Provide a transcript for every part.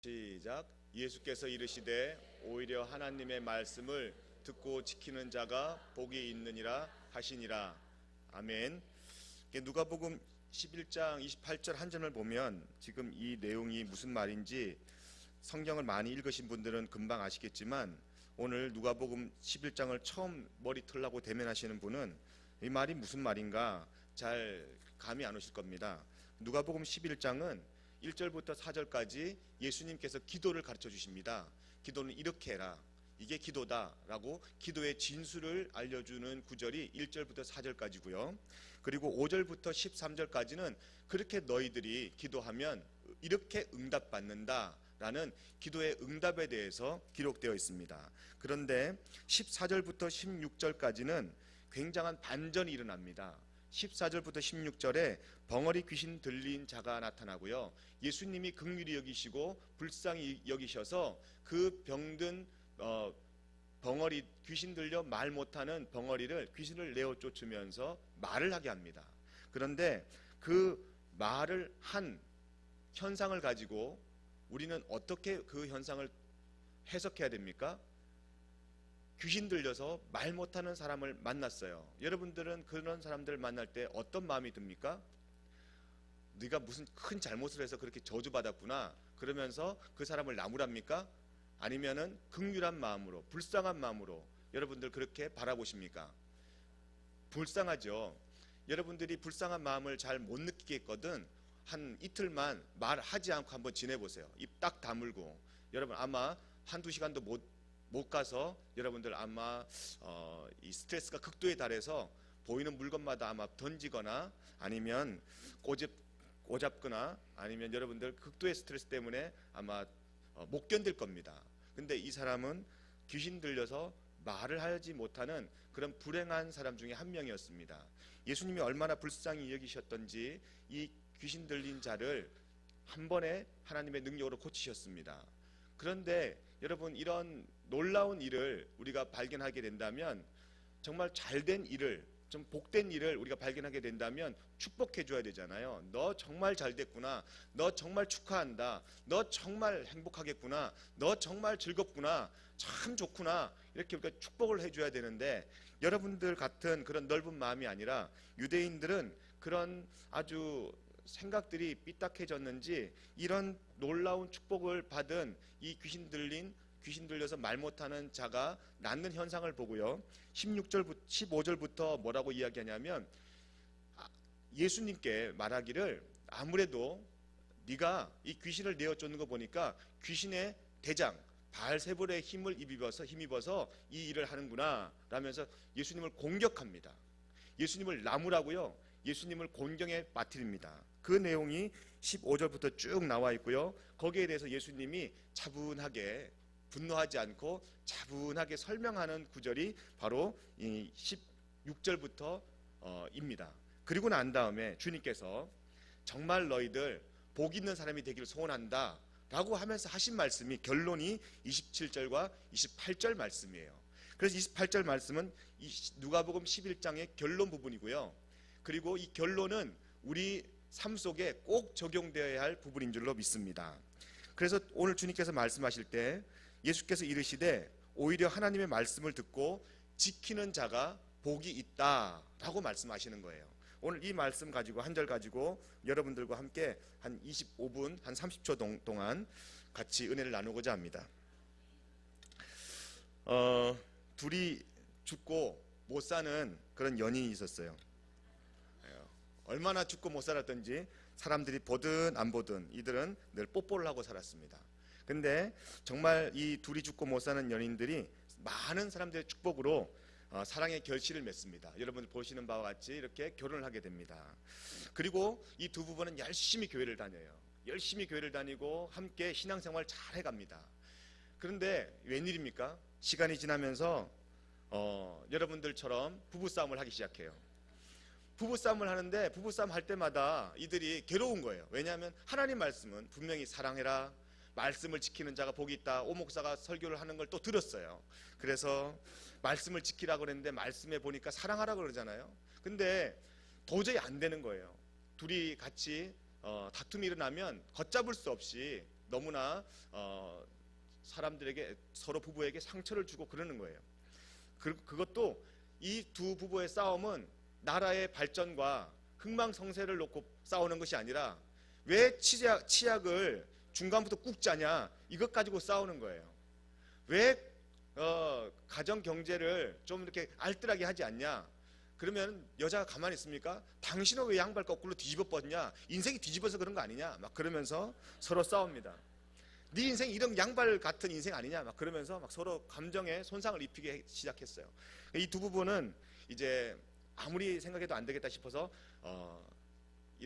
시작. 예수께서 이르시되 오히려 하나님의 말씀을 듣고 지키는 자가 복이 있느니라 하시니라. 아멘. 누가복음 11장 28절 한 절을 보면 지금 이 내용이 무슨 말인지 성경을 많이 읽으신 분들은 금방 아시겠지만 오늘 누가복음 11장을 처음 머리 털라고 대면하시는 분은 이 말이 무슨 말인가 잘 감이 안 오실 겁니다. 누가복음 11장은 1절부터 4절까지 예수님께서 기도를 가르쳐 주십니다. 기도는 이렇게 해라, 이게 기도다라고 기도의 진수를 알려주는 구절이 1절부터 4절까지고요. 그리고 5절부터 13절까지는 그렇게 너희들이 기도하면 이렇게 응답받는다 라는 기도의 응답에 대해서 기록되어 있습니다. 그런데 14절부터 16절까지는 굉장한 반전이 일어납니다. 14절부터 16절에 벙어리 귀신 들린 자가 나타나고요. 예수님이 긍휼히 여기시고 불쌍히 여기셔서 그 병든 벙어리, 귀신 들려 말 못하는 벙어리를 귀신을 내어 쫓으면서 말을 하게 합니다. 그런데 그 말을 한 현상을 가지고 우리는 어떻게 그 현상을 해석해야 됩니까? 귀신 들려서 말 못하는 사람을 만났어요. 여러분들은 그런 사람들을 만날 때 어떤 마음이 듭니까? 네가 무슨 큰 잘못을 해서 그렇게 저주받았구나 그러면서 그 사람을 나무랍니까? 아니면은 긍휼한 마음으로, 불쌍한 마음으로 여러분들 그렇게 바라보십니까? 불쌍하죠. 여러분들이 불쌍한 마음을 잘 못 느끼겠거든 한 이틀만 말하지 않고 한번 지내보세요. 입 딱 다물고. 여러분 아마 한두 시간도 못 가서 여러분들 아마 이 스트레스가 극도에 달해서 보이는 물건마다 아마 던지거나 아니면 꼬잡거나 아니면 여러분들 극도의 스트레스 때문에 아마 못 견딜 겁니다. 근데 이 사람은 귀신 들려서 말을 하지 못하는 그런 불행한 사람 중에 한 명이었습니다. 예수님이 얼마나 불쌍히 여기셨던지 이 귀신 들린 자를 한 번에 하나님의 능력으로 고치셨습니다. 그런데 여러분 이런 놀라운 일을 우리가 발견하게 된다면 정말 잘된 일을, 좀 복된 일을 우리가 발견하게 된다면 축복해 줘야 되잖아요. 너 정말 잘 됐구나, 너 정말 축하한다, 너 정말 행복하겠구나, 너 정말 즐겁구나, 참 좋구나, 이렇게 우리가 축복을 해줘야 되는데 여러분들 같은 그런 넓은 마음이 아니라 유대인들은 그런 아주 생각들이 삐딱해졌는지 이런 놀라운 축복을 받은 이 귀신 들려서 말 못하는 자가 낫는 현상을 보고요. 15절부터 뭐라고 이야기하냐면 예수님께 말하기를 아무래도 네가 이 귀신을 내어 쫓는 거 보니까 귀신의 대장 바알세불의 힘입어서 이 일을 하는구나 라면서 예수님을 공격합니다. 예수님을 나무라고요. 예수님을 곤경에 빠뜨립니다. 그 내용이 15절부터 쭉 나와 있고요. 거기에 대해서 예수님이 차분하게 분노하지 않고 차분하게 설명하는 구절이 바로 이 16절부터 입니다. 그리고 난 다음에 주님께서 정말 너희들 복 있는 사람이 되기를 소원한다 라고 하면서 하신 말씀이 결론이 27절과 28절 말씀이에요. 그래서 28절 말씀은 누가복음 11장의 결론 부분이고요. 그리고 이 결론은 우리 삶 속에 꼭 적용되어야 할 부분인 줄로 믿습니다. 그래서 오늘 주님께서 말씀하실 때 예수께서 이르시되 오히려 하나님의 말씀을 듣고 지키는 자가 복이 있다라고 말씀하시는 거예요. 오늘 이 말씀 가지고 한 절 가지고 여러분들과 함께 한 25분, 한 30초 동안 같이 은혜를 나누고자 합니다. 둘이 죽고 못 사는 그런 연인이 있었어요. 얼마나 죽고 못 살았던지 사람들이 보든 안 보든 이들은 늘 뽀뽀를 하고 살았습니다. 근데 정말 이 둘이 죽고 못 사는 연인들이 많은 사람들의 축복으로 사랑의 결실을 맺습니다. 여러분들 보시는 바와 같이 이렇게 결혼을 하게 됩니다. 그리고 이 두 부부는 열심히 교회를 다녀요. 열심히 교회를 다니고 함께 신앙생활 잘 해갑니다. 그런데 웬일입니까? 시간이 지나면서 여러분들처럼 부부싸움을 하기 시작해요. 부부싸움을 하는데 부부싸움 할 때마다 이들이 괴로운 거예요. 왜냐하면 하나님 말씀은 분명히 사랑해라, 말씀을 지키는 자가 복이 있다. 오 목사가 설교를 하는 걸 또 들었어요. 그래서 말씀을 지키라고 그랬는데 말씀에 보니까 사랑하라고 그러잖아요. 근데 도저히 안 되는 거예요. 둘이 같이 다툼이 일어나면 걷잡을 수 없이 너무나 사람들에게 서로 부부에게 상처를 주고 그러는 거예요. 그것도 이 두 부부의 싸움은 나라의 발전과 흥망성쇠를 놓고 싸우는 것이 아니라 왜 치약을 중간부터 꾹 짜냐 이것 가지고 싸우는 거예요. 왜 가정 경제를 좀 이렇게 알뜰하게 하지 않냐? 그러면 여자가 가만히 있습니까? 당신은 왜 양발 거꾸로 뒤집어 뻗냐? 인생이 뒤집어서 그런 거 아니냐? 막 그러면서 서로 싸웁니다. 네 인생 이런 양발 같은 인생 아니냐? 막 그러면서 막 서로 감정에 손상을 입히기 시작했어요. 이 두 부부는 이제 아무리 생각해도 안 되겠다 싶어서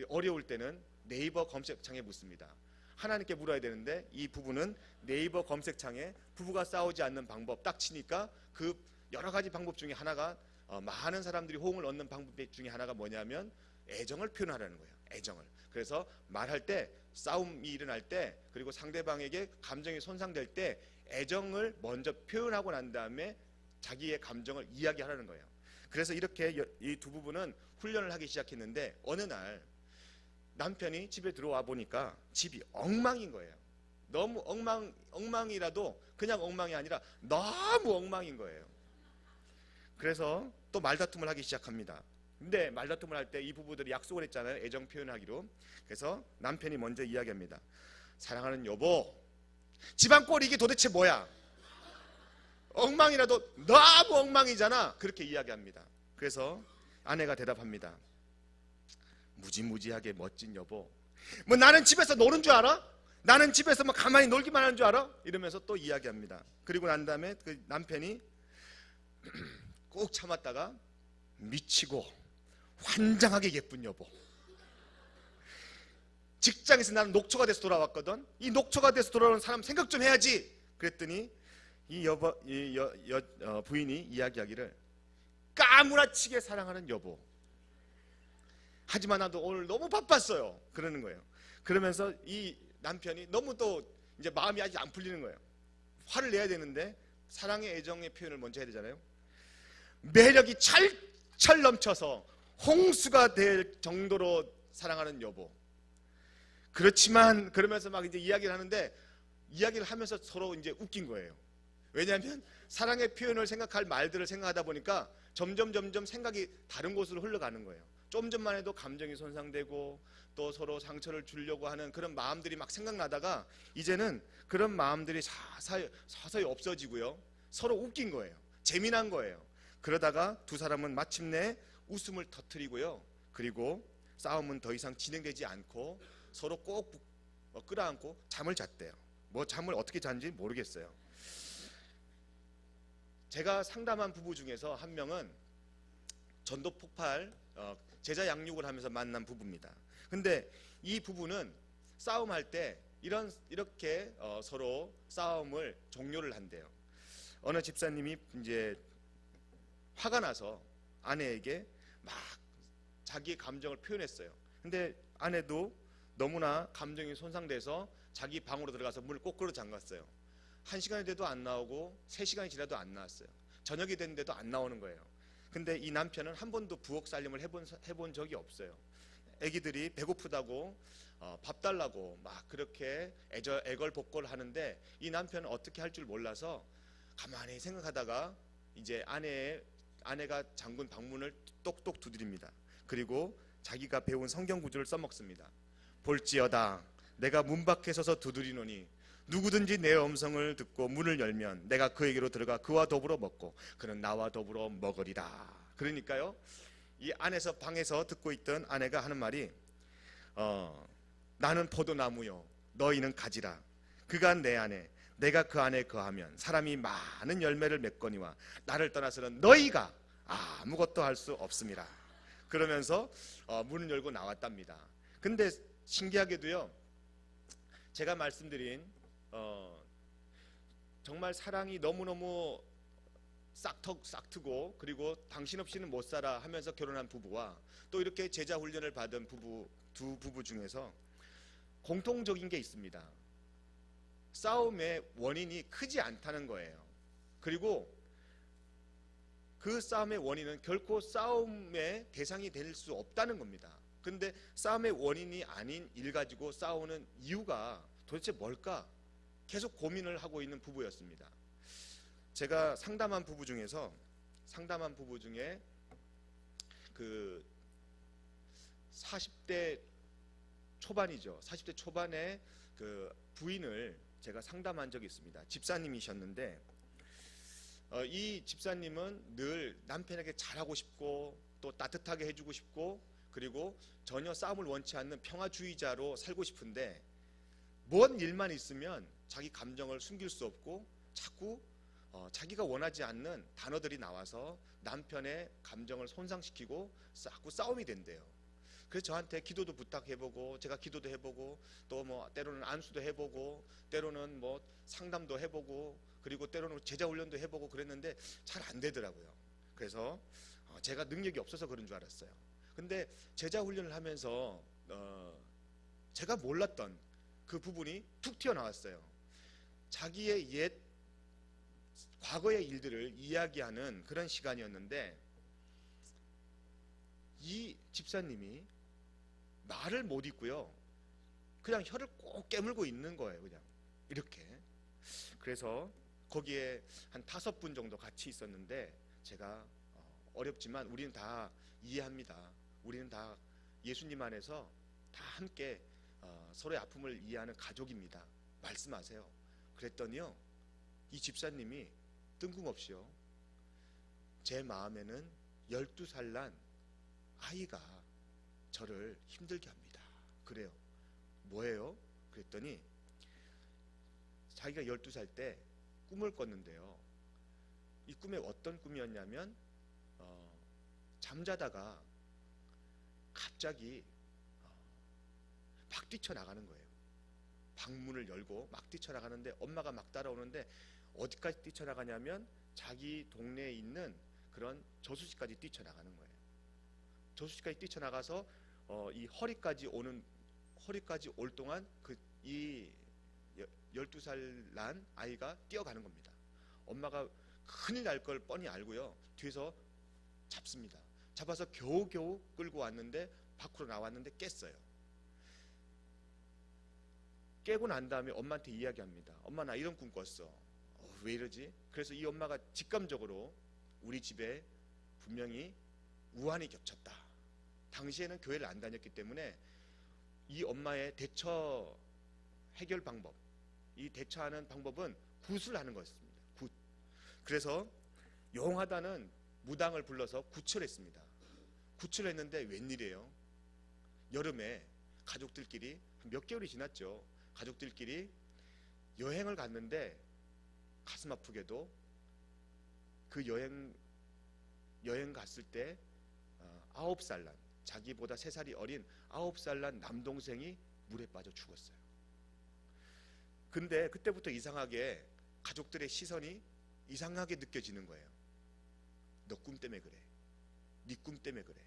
어려울 때는 네이버 검색창에 묻습니다. 하나님께 물어야 되는데 이 부부는 네이버 검색창에 부부가 싸우지 않는 방법 딱 치니까 그 여러 가지 방법 중에 하나가 많은 사람들이 호응을 얻는 방법 중에 하나가 뭐냐면 애정을 표현하라는 거예요. 애정을. 그래서 말할 때 싸움이 일어날 때 그리고 상대방에게 감정이 손상될 때 애정을 먼저 표현하고 난 다음에 자기의 감정을 이야기하라는 거예요. 그래서 이렇게 이 두 부부는 훈련을 하기 시작했는데 어느 날 남편이 집에 들어와 보니까 집이 엉망인 거예요. 너무 엉망이라도 그냥 엉망이 아니라 너무 엉망인 거예요. 그래서 또 말다툼을 하기 시작합니다. 근데 말다툼을 할 때 이 부부들이 약속을 했잖아요. 애정 표현하기로. 그래서 남편이 먼저 이야기합니다. 사랑하는 여보, 집안 꼴이 이게 도대체 뭐야? 엉망이라도 너무 엉망이잖아. 그렇게 이야기합니다. 그래서 아내가 대답합니다. 무지무지하게 멋진 여보, 뭐 나는 집에서 노는 줄 알아? 나는 집에서 뭐 가만히 놀기만 하는 줄 알아? 이러면서 또 이야기합니다. 그리고 난 다음에 그 남편이 꼭 참았다가 미치고 환장하게 예쁜 여보, 직장에서 나는 녹초가 돼서 돌아왔거든. 이 녹초가 돼서 돌아오는 사람 생각 좀 해야지. 그랬더니 이 부인이 이야기하기를 까무라치게 사랑하는 여보, 하지만 나도 오늘 너무 바빴어요. 그러는 거예요. 그러면서 이 남편이 너무 또 이제 마음이 아직 안 풀리는 거예요. 화를 내야 되는데 사랑의 애정의 표현을 먼저 해야 되잖아요. 매력이 철철 넘쳐서 홍수가 될 정도로 사랑하는 여보. 그렇지만 그러면서 막 이제 이야기를 하는데 이야기를 하면서 서로 이제 웃긴 거예요. 왜냐하면 사랑의 표현을 생각할 말들을 생각하다 보니까 점점 생각이 다른 곳으로 흘러가는 거예요. 좀 전만 해도 감정이 손상되고 또 서로 상처를 주려고 하는 그런 마음들이 막 생각나다가 이제는 그런 마음들이 서서히 없어지고요. 서로 웃긴 거예요. 재미난 거예요. 그러다가 두 사람은 마침내 웃음을 터뜨리고요. 그리고 싸움은 더 이상 진행되지 않고 서로 꼭 끌어안고 잠을 잤대요. 뭐 잠을 어떻게 잔지 모르겠어요. 제가 상담한 부부 중에서 한 명은 전도 폭발 제자 양육을 하면서 만난 부부입니다. 근데 이 부부는 싸움할 때 이렇게 서로 싸움을 종료를 한대요. 어느 집사님이 이제 화가 나서 아내에게 막 자기의 감정을 표현했어요. 근데 아내도 너무나 감정이 손상돼서 자기 방으로 들어가서 문을 거꾸로 잠갔어요. 1시간이 돼도 안 나오고 3시간이 지나도 안 나왔어요. 저녁이 됐는데도 안 나오는 거예요. 근데 이 남편은 한 번도 부엌 살림을 해본 적이 없어요. 애기들이 배고프다고 밥 달라고 막 그렇게 애걸복걸 하는데 이 남편은 어떻게 할 줄 몰라서 가만히 생각하다가 이제 아내가 잠근 방문을 똑똑 두드립니다. 그리고 자기가 배운 성경 구절을 써먹습니다. 볼지어다 내가 문 밖에 서서 두드리노니 누구든지 내 음성을 듣고 문을 열면 내가 그에게로 들어가 그와 더불어 먹고 그는 나와 더불어 먹으리라. 그러니까요, 이 안에서 방에서 듣고 있던 아내가 하는 말이 나는 포도나무요 너희는 가지라. 그가 내 안에 내가 그 안에 거하면 사람이 많은 열매를 맺거니와 나를 떠나서는 너희가 아무것도 할 수 없습니다. 그러면서 문을 열고 나왔답니다. 근데 신기하게도요, 제가 말씀드린 정말 사랑이 너무너무 싹트고 그리고 당신 없이는 못 살아 하면서 결혼한 부부와 또 이렇게 제자 훈련을 받은 두 부부 중에서 공통적인 게 있습니다. 싸움의 원인이 크지 않다는 거예요. 그리고 그 싸움의 원인은 결코 싸움의 대상이 될 수 없다는 겁니다. 근데 싸움의 원인이 아닌 일 가지고 싸우는 이유가 도대체 뭘까? 계속 고민을 하고 있는 부부였습니다. 제가 상담한 부부 중에 그 40대 초반이죠. 40대 초반에 그 부인을 제가 상담한 적이 있습니다. 집사님이셨는데 이 집사님은 늘 남편에게 잘하고 싶고 또 따뜻하게 해주고 싶고 그리고 전혀 싸움을 원치 않는 평화주의자로 살고 싶은데 뭔 일만 있으면 자기 감정을 숨길 수 없고 자꾸 자기가 원하지 않는 단어들이 나와서 남편의 감정을 손상시키고 자꾸 싸움이 된대요. 그래서 저한테 기도도 부탁해보고 제가 기도도 해보고 또 뭐 때로는 안수도 해보고 때로는 뭐 상담도 해보고 그리고 때로는 제자훈련도 해보고 그랬는데 잘 안 되더라고요. 그래서 제가 능력이 없어서 그런 줄 알았어요. 근데 제자훈련을 하면서 제가 몰랐던 그 부분이 툭 튀어나왔어요. 자기의 옛 과거의 일들을 이야기하는 그런 시간이었는데 이 집사님이 말을 못 잇고요. 그냥 혀를 꼭 깨물고 있는 거예요. 그냥 이렇게. 그래서 거기에 한 5분 정도 같이 있었는데 제가 어렵지만 우리는 다 이해합니다. 우리는 다 예수님 안에서 다 함께 서로의 아픔을 이해하는 가족입니다. 말씀하세요. 그랬더니요. 이 집사님이 뜬금없이요. 제 마음에는 12살 난 아이가 저를 힘들게 합니다. 그래요. 뭐예요? 그랬더니 자기가 12살 때 꿈을 꿨는데요. 이 꿈에 어떤 꿈이었냐면 잠자다가 갑자기 막 뛰쳐나가는 거예요. 방문을 열고 막 뛰쳐나가는데 엄마가 막 따라오는데 어디까지 뛰쳐나가냐면 자기 동네에 있는 그런 저수지까지 뛰쳐나가는 거예요. 저수지까지 뛰쳐나가서 이 허리까지 올 동안 이 12살 난 아이가 뛰어가는 겁니다. 엄마가 큰일 날 걸 뻔히 알고요. 뒤에서 잡습니다. 잡아서 겨우겨우 끌고 왔는데 밖으로 나왔는데 깼어요. 깨고 난 다음에 엄마한테 이야기합니다. 엄마 나 이런 꿈 꿨어. 왜 이러지? 그래서 이 엄마가 직감적으로 우리 집에 분명히 우환이 겹쳤다. 당시에는 교회를 안 다녔기 때문에 이 엄마의 대처 해결 방법, 이 대처하는 방법은 굿을 하는 것입니다. 굿. 그래서 용하다는 무당을 불러서 굿을 했습니다. 굿을 했는데 웬일이에요? 여름에 가족들끼리 몇 개월이 지났죠. 가족들끼리 여행을 갔는데 가슴 아프게도 그 여행 갔을 때 9살 난 자기보다 3살이 어린 9살 난 남동생이 물에 빠져 죽었어요. 근데 그때부터 이상하게 가족들의 시선이 이상하게 느껴지는 거예요. 너 꿈 때문에 그래. 네 꿈 때문에 그래.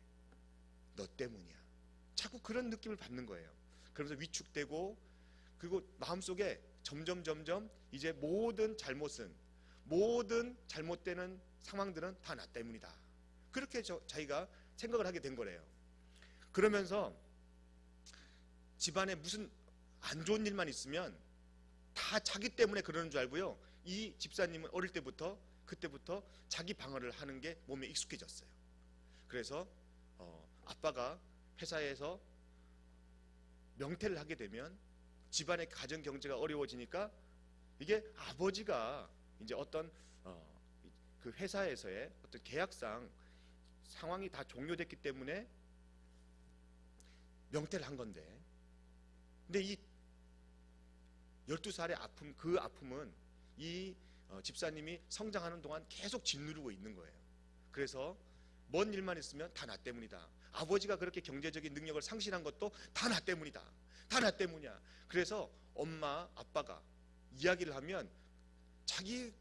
너 때문이야. 자꾸 그런 느낌을 받는 거예요. 그러면서 위축되고 그리고 마음속에 점점 이제 모든 잘못되는 상황들은 다 나 때문이다. 그렇게 자기가 생각을 하게 된 거래요. 그러면서 집안에 무슨 안 좋은 일만 있으면 다 자기 때문에 그러는 줄 알고요. 이 집사님은 어릴 때부터 그때부터 자기 방어를 하는 게 몸에 익숙해졌어요. 그래서 아빠가 회사에서 명퇴를 하게 되면 집안의 가정 경제가 어려워지니까 이게 아버지가 이제 어떤 그 회사에서의 어떤 계약상 상황이 다 종료됐기 때문에 명퇴를 한 건데, 근데 이 12살의 아픔, 그 아픔은 이 집사님이 성장하는 동안 계속 짓누르고 있는 거예요. 그래서 뭔 일만 있으면 다 나 때문이다. 아버지가 그렇게 경제적인 능력을 상실한 것도 다 나 때문이다. 다 나 때문이야. 그래서 엄마, 아빠가 이야기를 하면 자기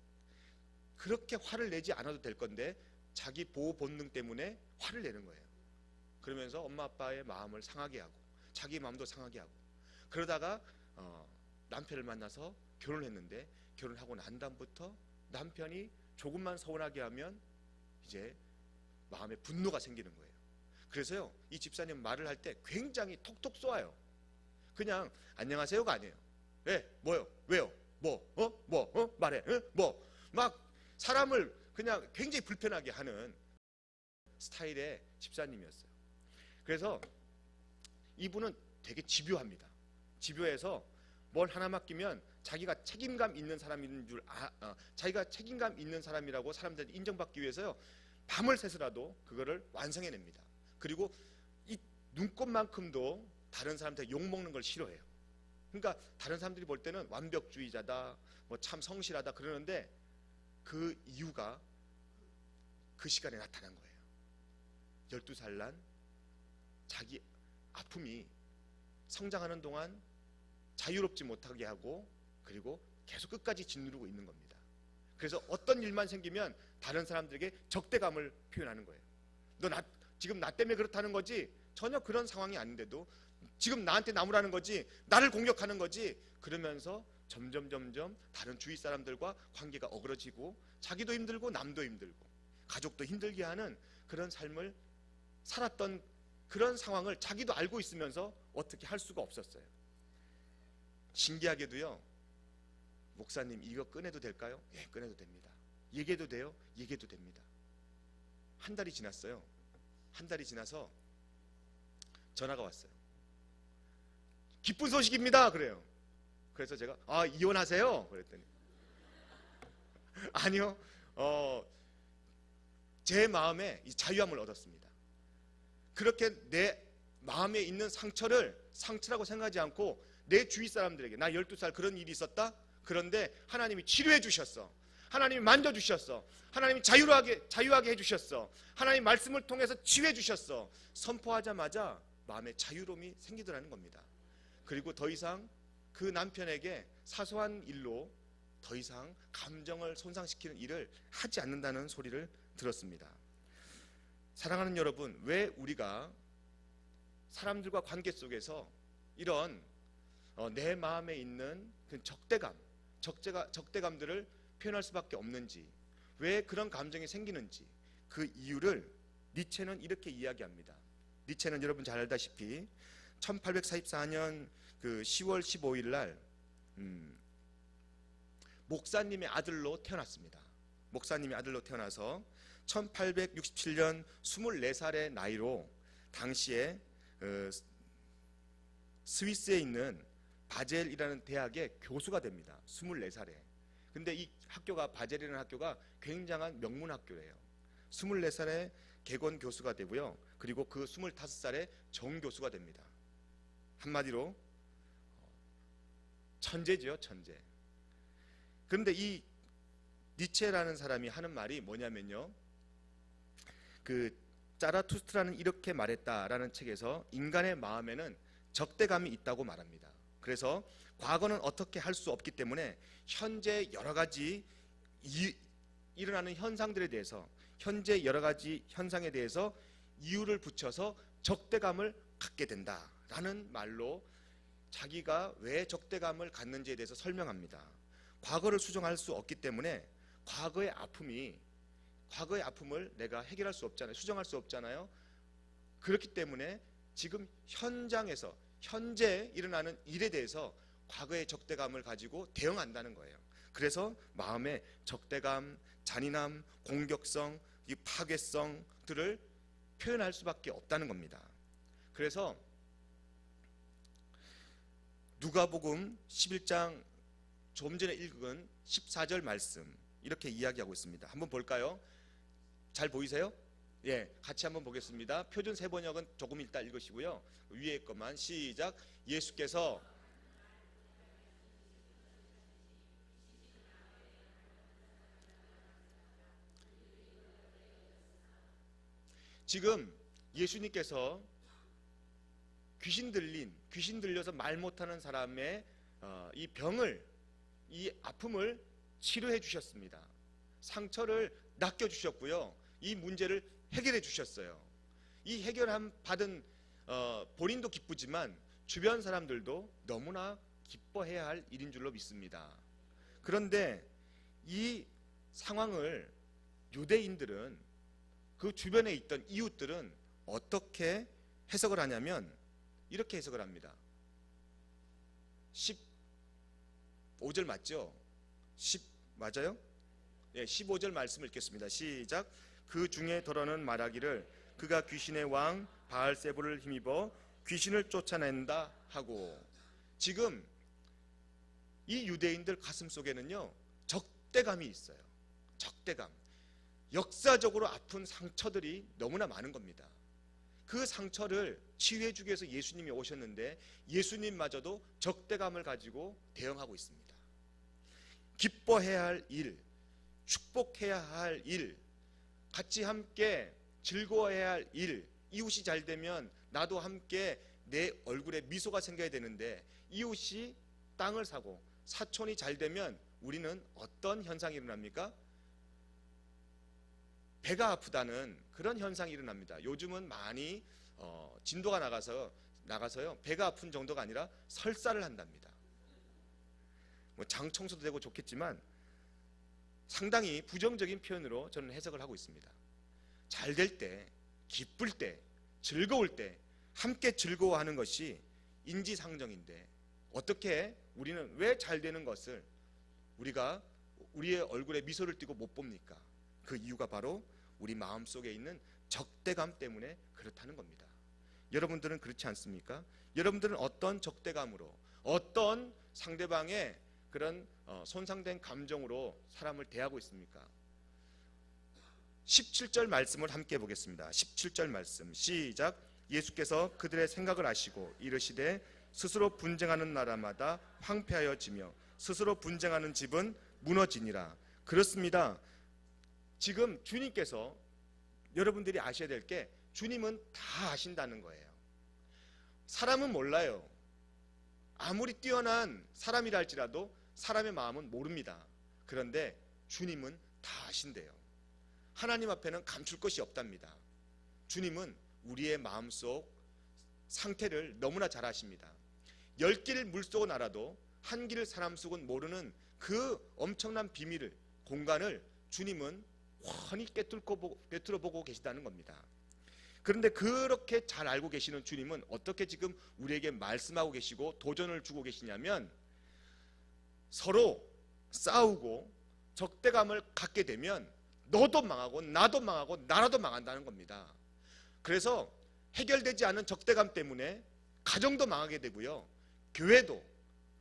그렇게 화를 내지 않아도 될 건데 자기 보호 본능 때문에 화를 내는 거예요. 그러면서 엄마 아빠의 마음을 상하게 하고 자기 마음도 상하게 하고 그러다가 남편을 만나서 결혼했는데 결혼하고 난 다음부터 남편이 조금만 서운하게 하면 이제 마음에 분노가 생기는 거예요. 그래서요, 이 집사님 말을 할 때 굉장히 톡톡 쏘아요. 그냥 안녕하세요가 아니에요. 네, 뭐요? 왜요? 말해. 막 사람을 그냥 굉장히 불편하게 하는 스타일의 집사님이었어요. 그래서 이분은 되게 집요합니다. 집요해서 뭘 하나 맡기면 자기가 책임감 있는 사람인 줄 자기가 책임감 있는 사람이라고 사람들한테 인정받기 위해서요, 밤을 새서라도 그거를 완성해냅니다. 그리고 이 눈곱만큼도 다른 사람한테 욕먹는 걸 싫어해요. 그러니까 다른 사람들이 볼 때는 완벽주의자다, 뭐 참 성실하다 그러는데 그 이유가 그 시간에 나타난 거예요. 12살 난 자기 아픔이 성장하는 동안 자유롭지 못하게 하고 그리고 계속 끝까지 짓누르고 있는 겁니다. 그래서 어떤 일만 생기면 다른 사람들에게 적대감을 표현하는 거예요. 너 지금 나 때문에 그렇다는 거지? 전혀 그런 상황이 아닌데도 지금 나한테 나무라는 거지, 나를 공격하는 거지. 그러면서 점점 다른 주위 사람들과 관계가 어그러지고 자기도 힘들고 남도 힘들고 가족도 힘들게 하는 그런 삶을 살았던 그런 상황을 자기도 알고 있으면서 어떻게 할 수가 없었어요. 신기하게도요, 목사님 이거 꺼내도 될까요? 예, 꺼내도 됩니다. 얘기해도 돼요? 얘기해도 됩니다. 한 달이 지났어요. 한 달이 지나서 전화가 왔어요. 기쁜 소식입니다. 그래요. 그래서 제가 이혼하세요? 그랬더니 아니요, 제 마음에 이 자유함을 얻었습니다. 그렇게 내 마음에 있는 상처를 상처라고 생각하지 않고 내 주위 사람들에게 나 12살 그런 일이 있었다? 그런데 하나님이 치료해 주셨어. 하나님이 만져주셨어. 하나님이 자유하게 해주셨어. 하나님 말씀을 통해서 치유해 주셨어. 선포하자마자 마음에 자유로움이 생기더라는 겁니다. 그리고 더 이상 그 남편에게 사소한 일로 더 이상 감정을 손상시키는 일을 하지 않는다는 소리를 들었습니다. 사랑하는 여러분, 왜 우리가 사람들과 관계 속에서 이런 내 마음에 있는 그 적대감들을 표현할 수밖에 없는지, 왜 그런 감정이 생기는지, 그 이유를 니체는 이렇게 이야기합니다. 니체는 여러분 잘 알다시피 1844년 그 10월 15일 날 목사님의 아들로 태어났습니다. 목사님의 아들로 태어나서 1867년 24살의 나이로 당시에 스위스에 있는 바젤이라는 대학의 교수가 됩니다. 24살에. 근데 이 학교가, 바젤이라는 학교가 굉장한 명문 학교예요. 24살에 객원 교수가 되고요. 그리고 그 25살에 정교수가 됩니다. 한마디로 천재죠, 천재. 그런데 이 니체라는 사람이 하는 말이 뭐냐면요, 그 짜라투스트라는 이렇게 말했다라는 책에서 인간의 마음에는 적대감이 있다고 말합니다. 그래서 과거는 어떻게 할 수 없기 때문에 현재 여러 가지 일어나는 현상들에 대해서, 현재 여러 가지 현상에 대해서 이유를 붙여서 적대감을 갖게 된다라는 말로 자기가 왜 적대감을 갖는지에 대해서 설명합니다. 과거를 수정할 수 없기 때문에 과거의 아픔을 내가 해결할 수 없잖아요. 수정할 수 없잖아요. 그렇기 때문에 지금 현장에서 현재 일어나는 일에 대해서 과거의 적대감을 가지고 대응한다는 거예요. 그래서 마음의 적대감, 잔인함, 공격성, 이 파괴성들을 표현할 수밖에 없다는 겁니다. 그래서 누가복음 11장 좀 전에 읽은 14절 말씀 이렇게 이야기하고 있습니다. 한번 볼까요? 잘 보이세요? 예, 같이 한번 보겠습니다. 표준 세번역은 조금 이따 읽으시고요. 위에 것만 시작. 예수께서 지금 예수님께서 귀신 들려서 말 못하는 사람의 이 병을, 이 아픔을 치료해 주셨습니다. 상처를 낚여 주셨고요. 이 문제를 해결해 주셨어요. 이 해결함 받은 본인도 기쁘지만 주변 사람들도 너무나 기뻐해야 할 일인 줄로 믿습니다. 그런데 이 상황을 유대인들은, 그 주변에 있던 이웃들은 어떻게 해석을 하냐면 이렇게 해석을 합니다. 15절 맞죠? 맞아요? 네, 15절 말씀을 읽겠습니다. 시작. 그 중에 더러는 말하기를 그가 귀신의 왕 바알세불을 힘입어 귀신을 쫓아낸다 하고, 지금 이 유대인들 가슴 속에는요 적대감이 있어요. 적대감. 역사적으로 아픈 상처들이 너무나 많은 겁니다. 그 상처를 치유해 주기 위해서 예수님이 오셨는데 예수님마저도 적대감을 가지고 대응하고 있습니다. 기뻐해야 할 일, 축복해야 할 일, 같이 함께 즐거워해야 할 일, 이웃이 잘 되면 나도 함께 내 얼굴에 미소가 생겨야 되는데 이웃이 땅을 사고 사촌이 잘 되면 우리는 어떤 현상이 일어납니까? 배가 아프다는 그런 현상이 일어납니다. 요즘은 많이 진도가 나가서요 배가 아픈 정도가 아니라 설사를 한답니다. 뭐 장 청소도 되고 좋겠지만 상당히 부정적인 표현으로 저는 해석을 하고 있습니다. 잘 될 때, 기쁠 때, 즐거울 때 함께 즐거워하는 것이 인지상정인데 어떻게 우리는 왜 잘 되는 것을 우리가 우리의 얼굴에 미소를 띠고 못 봅니까? 그 이유가 바로 우리 마음속에 있는 적대감 때문에 그렇다는 겁니다. 여러분들은 그렇지 않습니까? 여러분들은 어떤 적대감으로, 어떤 상대방의 그런 손상된 감정으로 사람을 대하고 있습니까? 17절 말씀을 함께 보겠습니다. 17절 말씀 시작. 예수께서 그들의 생각을 아시고 이르시되 스스로 분쟁하는 나라마다 황폐하여지며 스스로 분쟁하는 집은 무너지니라. 그렇습니다. 지금 주님께서 여러분들이 아셔야 될 게 주님은 다 아신다는 거예요. 사람은 몰라요. 아무리 뛰어난 사람이라 할지라도 사람의 마음은 모릅니다. 그런데 주님은 다 아신대요. 하나님 앞에는 감출 것이 없답니다. 주님은 우리의 마음속 상태를 너무나 잘 아십니다. 10길 물속은 알아도 한 길 사람 속은 모르는 그 엄청난 비밀을, 공간을 주님은 훤히 꿰뚫어 보고 계시다는 겁니다. 그런데 그렇게 잘 알고 계시는 주님은 어떻게 지금 우리에게 말씀하고 계시고 도전을 주고 계시냐면 서로 싸우고 적대감을 갖게 되면 너도 망하고 나도 망하고 나라도 망한다는 겁니다. 그래서 해결되지 않은 적대감 때문에 가정도 망하게 되고요, 교회도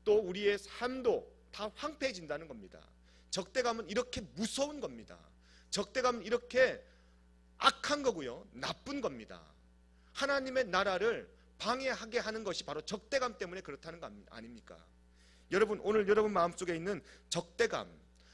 또 우리의 삶도 다 황폐해진다는 겁니다. 적대감은 이렇게 무서운 겁니다. 적대감은 이렇게 악한 거고요, 나쁜 겁니다. 하나님의 나라를 방해하게 하는 것이 바로 적대감 때문에 그렇다는 거 아닙니까? 여러분, 오늘 여러분 마음속에 있는 적대감,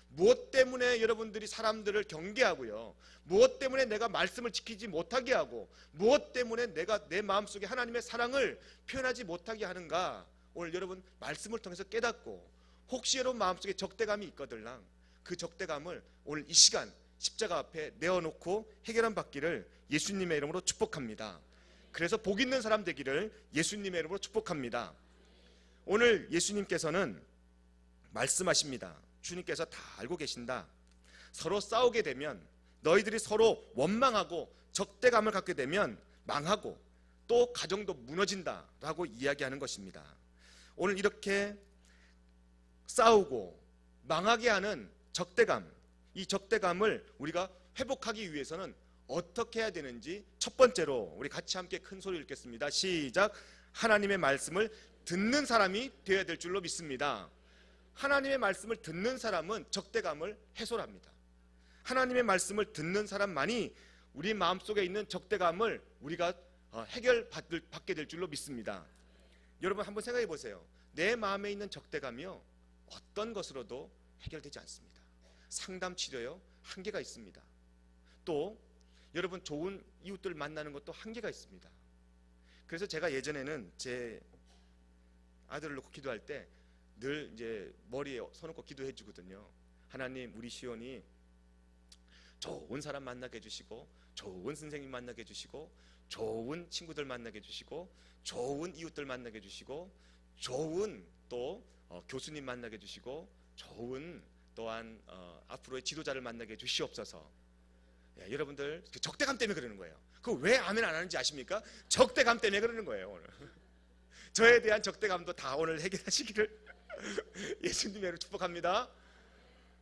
무엇 때문에 여러분들이 사람들을 경계하고요, 무엇 때문에 내가 말씀을 지키지 못하게 하고, 무엇 때문에 내가 내 마음속에 하나님의 사랑을 표현하지 못하게 하는가, 오늘 여러분 말씀을 통해서 깨닫고, 혹시 여러분 마음속에 적대감이 있거들랑 그 적대감을 오늘 이 시간 십자가 앞에 내어놓고 해결한 받기를 예수님의 이름으로 축복합니다. 그래서 복 있는 사람 되기를 예수님의 이름으로 축복합니다. 오늘 예수님께서는 말씀하십니다. 주님께서 다 알고 계신다. 서로 싸우게 되면, 너희들이 서로 원망하고 적대감을 갖게 되면 망하고 또 가정도 무너진다라고 이야기하는 것입니다. 오늘 이렇게 싸우고 망하게 하는 적대감, 이 적대감을 우리가 회복하기 위해서는 어떻게 해야 되는지 첫 번째로 우리 같이 함께 큰 소리 읽겠습니다. 시작. 하나님의 말씀을 듣는 사람이 되어야 될 줄로 믿습니다. 하나님의 말씀을 듣는 사람은 적대감을 해소합니다. 하나님의 말씀을 듣는 사람만이 우리 마음속에 있는 적대감을 우리가 해결받게 될 줄로 믿습니다. 여러분 한번 생각해 보세요. 내 마음에 있는 적대감이요, 어떤 것으로도 해결되지 않습니다. 상담 치료요, 한계가 있습니다. 또 여러분 좋은 이웃들 만나는 것도 한계가 있습니다. 그래서 제가 예전에는 제 아들을 놓고 기도할 때 늘 이제 머리에 서놓고 기도해 주거든요. 하나님, 우리 시온이 좋은 사람 만나게 해주시고, 좋은 선생님 만나게 해주시고, 좋은 친구들 만나게 해주시고, 좋은 이웃들 만나게 해주시고, 좋은 또 교수님 만나게 해주시고, 좋은 또한 앞으로의 지도자를 만나게 해주시옵소서. 여러분들 적대감 때문에 그러는 거예요. 그 왜 아멘 안 하는지 아십니까? 적대감 때문에 그러는 거예요. 오늘 저에 대한 적대감도 다 오늘 해결하시기를 예수님의 이름으로 축복합니다.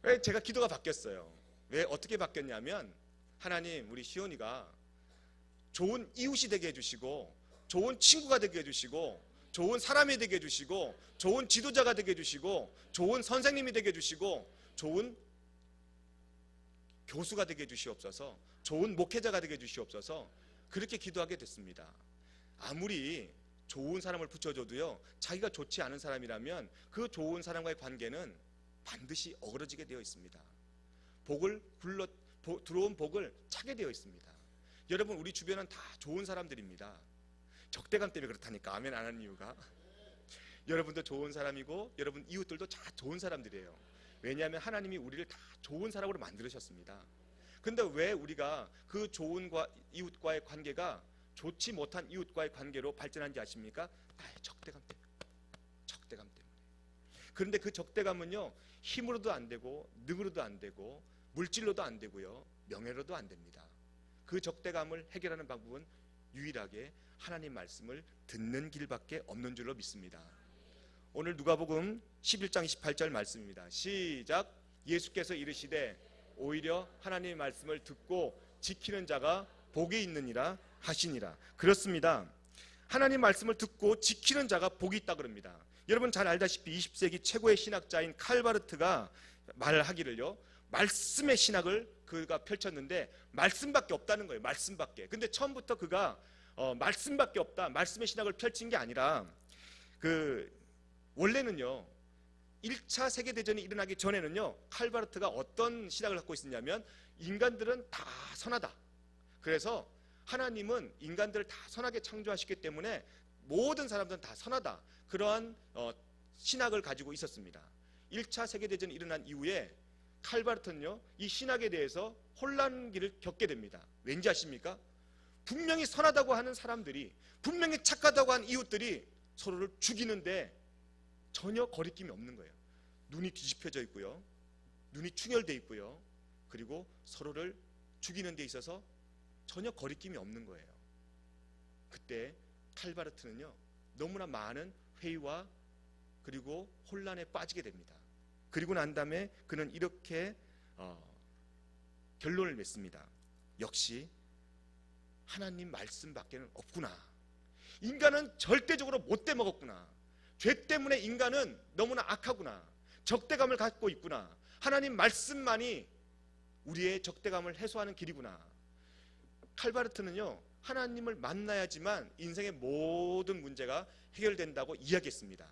왜 제가 기도가 바뀌었어요? 왜 어떻게 바뀌었냐면, 하나님, 우리 시온이가 좋은 이웃이 되게 해주시고, 좋은 친구가 되게 해주시고, 좋은 사람이 되게 해주시고, 좋은 지도자가 되게 해주시고, 좋은 선생님이 되게 해주시고, 좋은 교수가 되게 해주시옵소서, 좋은 목회자가 되게 해주시옵소서, 그렇게 기도하게 됐습니다. 아무리 좋은 사람을 붙여줘도요, 자기가 좋지 않은 사람이라면 그 좋은 사람과의 관계는 반드시 어그러지게 되어 있습니다. 들어온 복을 차게 되어 있습니다. 여러분, 우리 주변은 다 좋은 사람들입니다. 적대감 때문에 그렇다니까 아멘 안 하는 이유가. 여러분도 좋은 사람이고 여러분 이웃들도 다 좋은 사람들이에요. 왜냐하면 하나님이 우리를 다 좋은 사람으로 만들으셨습니다. 근데 왜 우리가 그 좋은 이웃과의 관계가 좋지 못한 이웃과의 관계로 발전한지 아십니까? 나의 적대감 때문에. 적대감 때문에. 그런데 그 적대감은요, 힘으로도 안 되고 능으로도 안 되고 물질로도 안 되고요, 명예로도 안 됩니다. 그 적대감을 해결하는 방법은 유일하게 하나님 말씀을 듣는 길밖에 없는 줄로 믿습니다. 오늘 누가복음 11장 28절 말씀입니다. 시작. 예수께서 이르시되 오히려 하나님의 말씀을 듣고 지키는 자가 복이 있느니라 하시니라. 그렇습니다. 하나님 말씀을 듣고 지키는 자가 복이 있다 그럽니다. 여러분 잘 알다시피 20세기 최고의 신학자인 칼바르트가 말하기를요, 말씀의 신학을 그가 펼쳤는데 말씀밖에 없다는 거예요. 말씀밖에. 근데 처음부터 그가 말씀밖에 없다, 말씀의 신학을 펼친 게 아니라, 원래는요 1차 세계대전이 일어나기 전에는요, 칼바르트가 어떤 신학을 갖고 있었냐면, 인간들은 다 선하다. 그래서 하나님은 인간들을 다 선하게 창조하셨기 때문에 모든 사람들은 다 선하다. 그러한 신학을 가지고 있었습니다. 1차 세계대전이 일어난 이후에 칼바르트는요, 이 신학에 대해서 혼란기를 겪게 됩니다. 왠지 아십니까? 분명히 선하다고 하는 사람들이, 분명히 착하다고 하는 이웃들이 서로를 죽이는데 전혀 거리낌이 없는 거예요. 눈이 뒤집혀져 있고요, 눈이 충혈되어 있고요, 그리고 서로를 죽이는 데 있어서 전혀 거리낌이 없는 거예요. 그때 칼바르트는요, 너무나 많은 회의와 그리고 혼란에 빠지게 됩니다. 그리고 난 다음에 그는 이렇게 결론을 맺습니다. 역시 하나님 말씀밖에는 없구나. 인간은 절대적으로 못돼 먹었구나. 죄 때문에 인간은 너무나 악하구나. 적대감을 갖고 있구나. 하나님 말씀만이 우리의 적대감을 해소하는 길이구나. 칼바르트는요, 하나님을 만나야지만 인생의 모든 문제가 해결된다고 이야기했습니다.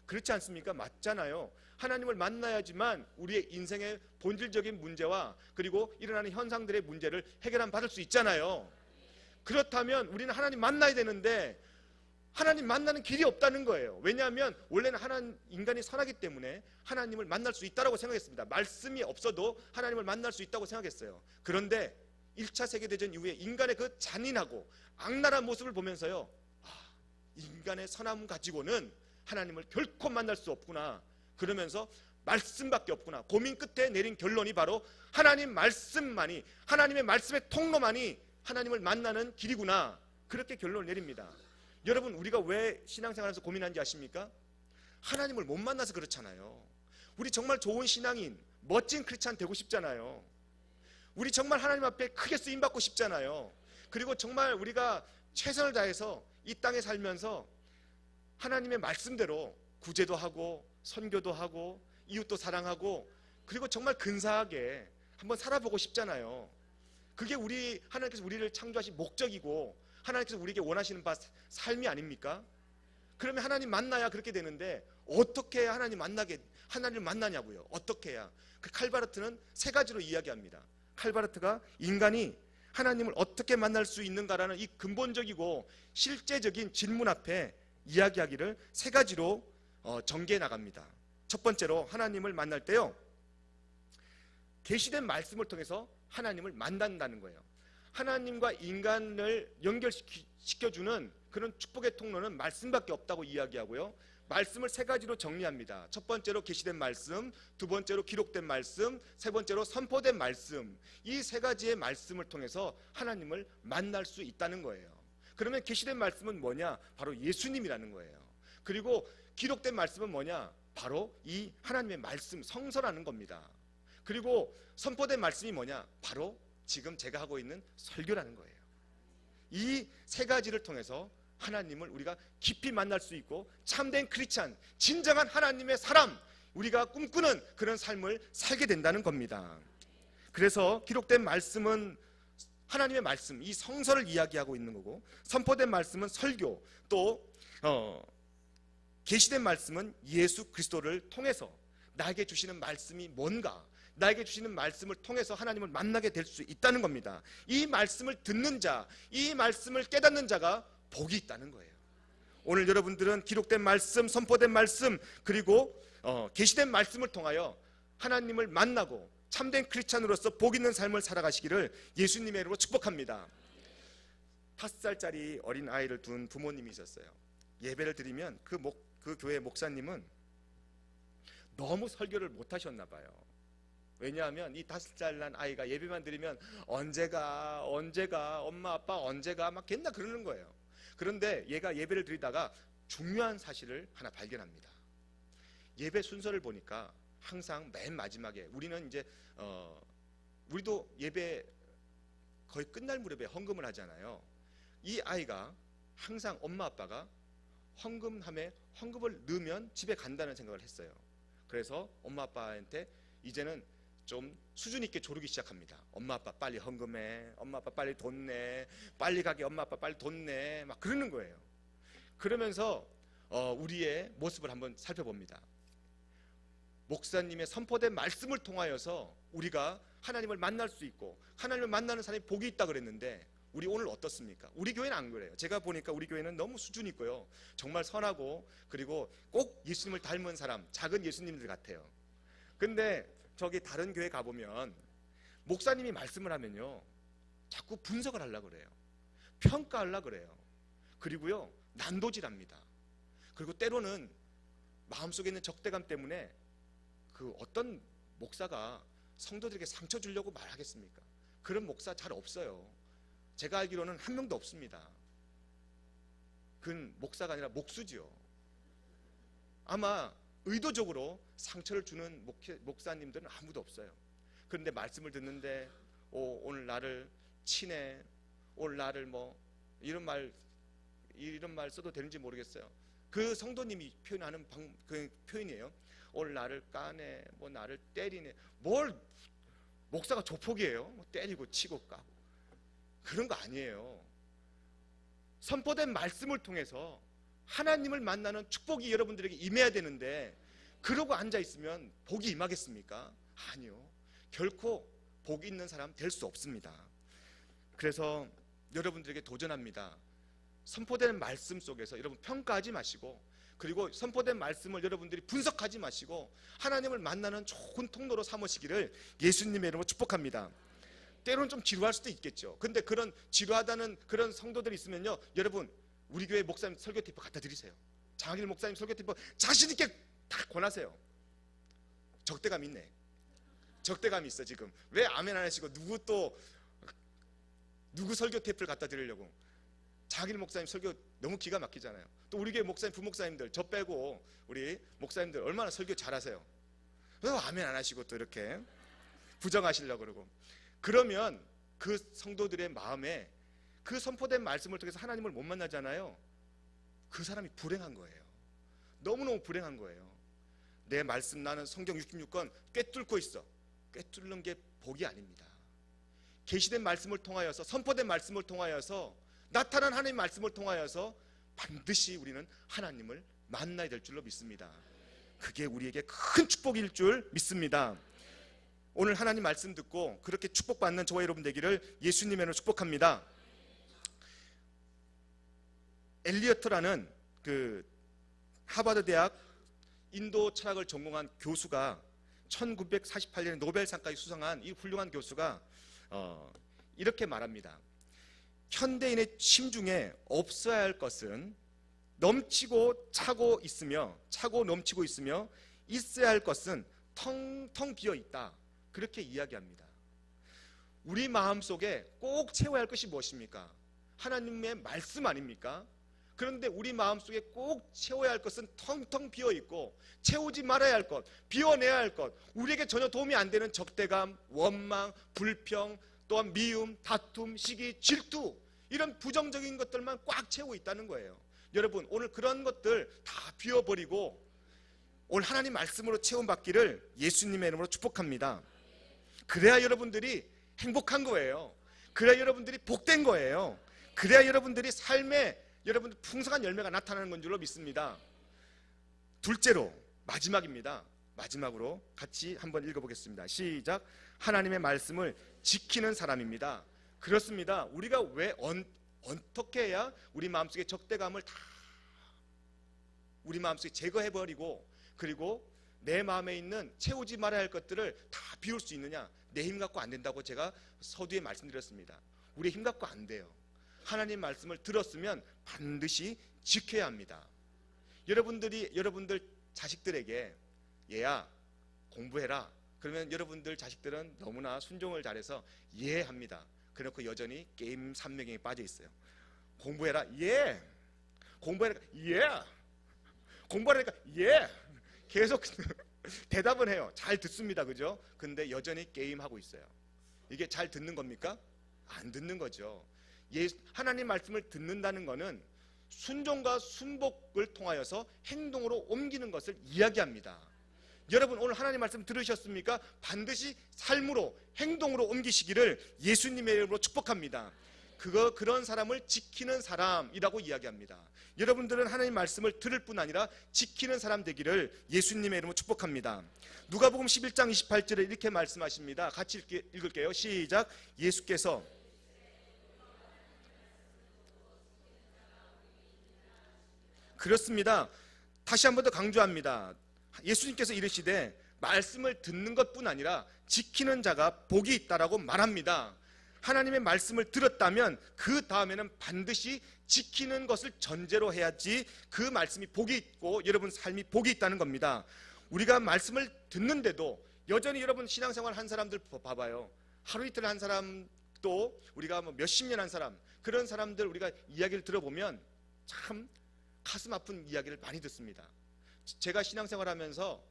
그렇지 않습니까? 맞잖아요. 하나님을 만나야지만 우리의 인생의 본질적인 문제와 그리고 일어나는 현상들의 문제를 해결함 받을 수 있잖아요. 그렇다면 우리는 하나님 만나야 되는데 하나님 만나는 길이 없다는 거예요. 왜냐하면 원래는 인간이 선하기 때문에 하나님을 만날 수 있다고 생각했습니다. 말씀이 없어도 하나님을 만날 수 있다고 생각했어요. 그런데 1차 세계대전 이후에 인간의 그 잔인하고 악랄한 모습을 보면서요, 인간의 선함 가지고는 하나님을 결코 만날 수 없구나. 그러면서 말씀밖에 없구나. 고민 끝에 내린 결론이 바로 하나님 말씀만이, 하나님의 말씀의 통로만이 하나님을 만나는 길이구나. 그렇게 결론을 내립니다. 여러분, 우리가 왜 신앙생활에서 고민하는지 아십니까? 하나님을 못 만나서 그렇잖아요. 우리 정말 좋은 신앙인, 멋진 크리스찬 되고 싶잖아요. 우리 정말 하나님 앞에 크게 쓰임받고 싶잖아요. 그리고 정말 우리가 최선을 다해서 이 땅에 살면서 하나님의 말씀대로 구제도 하고 선교도 하고 이웃도 사랑하고 그리고 정말 근사하게 한번 살아보고 싶잖아요. 그게 하나님께서 우리를 창조하신 목적이고 하나님께서 우리에게 원하시는 바 삶이 아닙니까? 그러면 하나님 만나야 그렇게 되는데 어떻게 해야 하나님을 만나냐고요. 어떻게 해야? 그 칼바르트는 세 가지로 이야기합니다. 칼바르트가 인간이 하나님을 어떻게 만날 수 있는가라는 이 근본적이고 실제적인 질문 앞에 이야기하기를 세 가지로 전개해 나갑니다. 첫 번째로 하나님을 만날 때요, 계시된 말씀을 통해서 하나님을 만난다는 거예요. 하나님과 인간을 연결시켜주는 그런 축복의 통로는 말씀밖에 없다고 이야기하고요, 말씀을 세 가지로 정리합니다. 첫 번째로 계시된 말씀, 두 번째로 기록된 말씀, 세 번째로 선포된 말씀. 이 세 가지의 말씀을 통해서 하나님을 만날 수 있다는 거예요. 그러면 계시된 말씀은 뭐냐? 바로 예수님이라는 거예요. 그리고 기록된 말씀은 뭐냐? 바로 이 하나님의 말씀, 성서라는 겁니다. 그리고 선포된 말씀이 뭐냐? 바로 지금 제가 하고 있는 설교라는 거예요. 이 세 가지를 통해서 하나님을 우리가 깊이 만날 수 있고 참된 크리스찬, 진정한 하나님의 사람, 우리가 꿈꾸는 그런 삶을 살게 된다는 겁니다. 그래서 기록된 말씀은 하나님의 말씀, 이 성서를 이야기하고 있는 거고, 선포된 말씀은 설교, 또 계시된 말씀은 예수 그리스도를 통해서 나에게 주시는 말씀이 뭔가, 나에게 주시는 말씀을 통해서 하나님을 만나게 될 수 있다는 겁니다. 이 말씀을 듣는 자, 이 말씀을 깨닫는 자가 복이 있다는 거예요. 오늘 여러분들은 기록된 말씀, 선포된 말씀, 그리고 계시된 말씀을 통하여 하나님을 만나고 참된 크리스찬으로서 복 있는 삶을 살아가시기를 예수님의 이름으로 축복합니다. 5살짜리 어린 아이를 둔 부모님이 있었어요. 예배를 드리면 그 교회 목사님은 너무 설교를 못 하셨나 봐요. 왜냐하면 이 5살 난 아이가 예배만 드리면 언제가 엄마 아빠 언제가 막 걔나 그러는 거예요. 그런데 얘가 예배를 드리다가 중요한 사실을 하나 발견합니다. 예배 순서를 보니까 항상 맨 마지막에, 우리는 이제 우리도 예배 거의 끝날 무렵에 헌금을 하잖아요. 이 아이가 항상 엄마 아빠가 헌금함에 헌금을 넣으면 집에 간다는 생각을 했어요. 그래서 엄마 아빠한테 이제는 좀 수준 있게 조르기 시작합니다. 엄마 아빠 빨리 헌금해, 엄마 아빠 빨리 돈 내, 빨리 가게 엄마 아빠 빨리 돈 내, 막 그러는 거예요. 그러면서 우리의 모습을 한번 살펴봅니다. 목사님의 선포된 말씀을 통하여서 우리가 하나님을 만날 수 있고 하나님을 만나는 사람이 복이 있다 그랬는데, 우리 오늘 어떻습니까? 우리 교회는 안 그래요. 제가 보니까 우리 교회는 너무 수준 있고요, 정말 선하고, 그리고 꼭 예수님을 닮은 사람, 작은 예수님들 같아요. 근데 저기 다른 교회 가보면 목사님이 말씀을 하면요 자꾸 분석을 하려고 그래요. 평가하려고 그래요. 그리고요 난도질합니다. 그리고 때로는 마음속에 있는 적대감 때문에 그 어떤 목사가 성도들에게 상처 주려고 말하겠습니까? 그런 목사 잘 없어요. 제가 알기로는 한 명도 없습니다. 그건 목사가 아니라 목수지요. 아마 의도적으로 상처를 주는 목사님들은 아무도 없어요. 그런데 말씀을 듣는데 오늘 나를 치네, 오늘 나를 뭐 이런 말 써도 되는지 모르겠어요. 그 성도님이 표현하는 그 표현이에요. 오늘 나를 까네, 뭐 나를 때리네. 뭘 목사가 조폭이에요? 뭐 때리고 치고 까고 그런 거 아니에요. 선포된 말씀을 통해서 하나님을 만나는 축복이 여러분들에게 임해야 되는데, 그러고 앉아있으면 복이 임하겠습니까? 아니요. 결코 복이 있는 사람 될 수 없습니다. 그래서 여러분들에게 도전합니다. 선포되는 말씀 속에서 여러분 평가하지 마시고, 그리고 선포된 말씀을 여러분들이 분석하지 마시고 하나님을 만나는 좋은 통로로 삼으시기를 예수님의 이름으로 축복합니다. 때로는 좀 지루할 수도 있겠죠. 근데 그런 지루하다는 그런 성도들이 있으면요, 여러분 우리 교회 목사님 설교 테이프 갖다 드리세요. 장학일 목사님 설교 테이프 자신 있게 다 권하세요. 적대감 있네. 적대감이 있어 지금. 왜 아멘 안 하시고 누구 설교 테이프를 갖다 드리려고. 장학일 목사님 설교 너무 기가 막히잖아요. 또 우리 교회 목사님, 부목사님들 저 빼고 우리 목사님들 얼마나 설교 잘하세요. 왜 아멘 안 하시고 또 이렇게 부정하시려고 그러고. 그러면 그 성도들의 마음에 그 선포된 말씀을 통해서 하나님을 못 만나잖아요. 그 사람이 불행한 거예요. 너무너무 불행한 거예요. 내 말씀, 나는 성경 66권 꿰뚫고 있어. 꿰뚫는 게 복이 아닙니다. 계시된 말씀을 통하여서, 선포된 말씀을 통하여서, 나타난 하나님의 말씀을 통하여서 반드시 우리는 하나님을 만나야 될 줄로 믿습니다. 그게 우리에게 큰 축복일 줄 믿습니다. 오늘 하나님 말씀 듣고 그렇게 축복받는 저와 여러분 되기를 예수님의 이름으로 축복합니다. 엘리어트라는 그 하버드 대학 인도 철학을 전공한 교수가 1948년에 노벨상까지 수상한 이 훌륭한 교수가 이렇게 말합니다. 현대인의 심중에 없어야 할 것은 넘치고 차고 넘치고 있으며 있어야 할 것은 텅텅 비어 있다. 그렇게 이야기합니다. 우리 마음속에 꼭 채워야 할 것이 무엇입니까? 하나님의 말씀 아닙니까? 그런데 우리 마음속에 꼭 채워야 할 것은 텅텅 비어 있고 채우지 말아야 할 것, 비워내야 할 것, 우리에게 전혀 도움이 안 되는 적대감, 원망, 불평, 또한 미움, 다툼, 시기, 질투, 이런 부정적인 것들만 꽉 채우고 있다는 거예요. 여러분, 오늘 그런 것들 다 비워버리고 오늘 하나님 말씀으로 채움받기를 예수님의 이름으로 축복합니다. 그래야 여러분들이 행복한 거예요. 그래야 여러분들이 복된 거예요. 그래야 여러분들이 삶에 여러분들 풍성한 열매가 나타나는 건 줄로 믿습니다. 둘째로, 마지막입니다. 마지막으로 같이 한번 읽어보겠습니다. 시작. 하나님의 말씀을 지키는 사람입니다. 그렇습니다. 우리가 왜 어떻게 해야 우리 마음속의 적대감을 다 우리 마음속에 제거해버리고, 그리고 내 마음에 있는 채우지 말아야 할 것들을 다 비울 수 있느냐? 내 힘 갖고 안 된다고 제가 서두에 말씀드렸습니다. 우리의 힘 갖고 안 돼요. 하나님 말씀을 들었으면 반드시 지켜야 합니다. 여러분들 자식들에게 얘야 공부해라 그러면 여러분들 자식들은 너무나 순종을 잘해서 예 합니다. 그래놓고 여전히 게임 삼매경에 빠져 있어요. 공부해라 예, 공부하니까 예, 공부하니까 예, 계속 대답은 해요. 잘 듣습니다. 그죠? 근데 여전히 게임하고 있어요. 이게 잘 듣는 겁니까? 안 듣는 거죠. 하나님 말씀을 듣는다는 것은 순종과 순복을 통하여서 행동으로 옮기는 것을 이야기합니다. 여러분 오늘 하나님 말씀 들으셨습니까? 반드시 삶으로 행동으로 옮기시기를 예수님의 이름으로 축복합니다. 그런 사람을 지키는 사람이라고 이야기합니다. 여러분들은 하나님 말씀을 들을 뿐 아니라 지키는 사람 되기를 예수님의 이름으로 축복합니다. 누가복음 11장 28절에 이렇게 말씀하십니다. 같이 읽을게요. 시작. 예수께서 그렇습니다. 다시 한 번 더 강조합니다. 예수님께서 이르시되 말씀을 듣는 것뿐 아니라 지키는 자가 복이 있다라고 말합니다. 하나님의 말씀을 들었다면 그 다음에는 반드시 지키는 것을 전제로 해야지 그 말씀이 복이 있고 여러분 삶이 복이 있다는 겁니다. 우리가 말씀을 듣는데도 여전히 여러분 신앙생활 한 사람들 봐봐요. 하루 이틀 한 사람도 우리가 뭐 몇십 년 한 사람, 그런 사람들 우리가 이야기를 들어보면 참 가슴 아픈 이야기를 많이 듣습니다. 제가 신앙생활 하면서